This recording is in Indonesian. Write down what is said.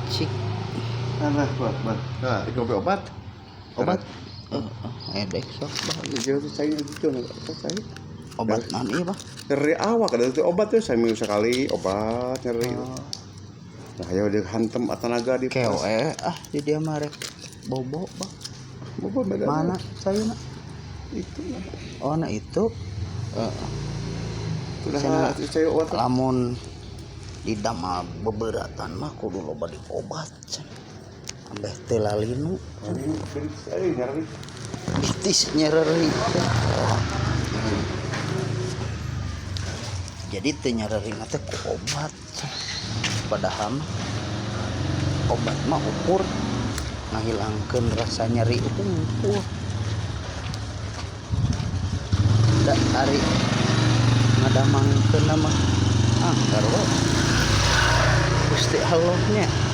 cik Alah, bah. Nah, ikopi obat. obat edek sok bah Jauh tuh saya gitu, saya. obat non iya bah Nyeri awak ada tuh obat tuh saya minggu sekali obat nyeri. Nah, ya udah hantem atanaga di kewe di dia marek bobo bah bobo mana saya nak itu lah. oh nah itu Udah saya obat lamun di dama beberatan mah kudu loba di obat ambeh teh lalinu nyeri bitis nyereri jadi teh nyereri teh ku obat padahal obat mah ukur ngahilangkeun rasa nyeri unggul da ari ngadamangkeun mah anggar we Gusti Allahnya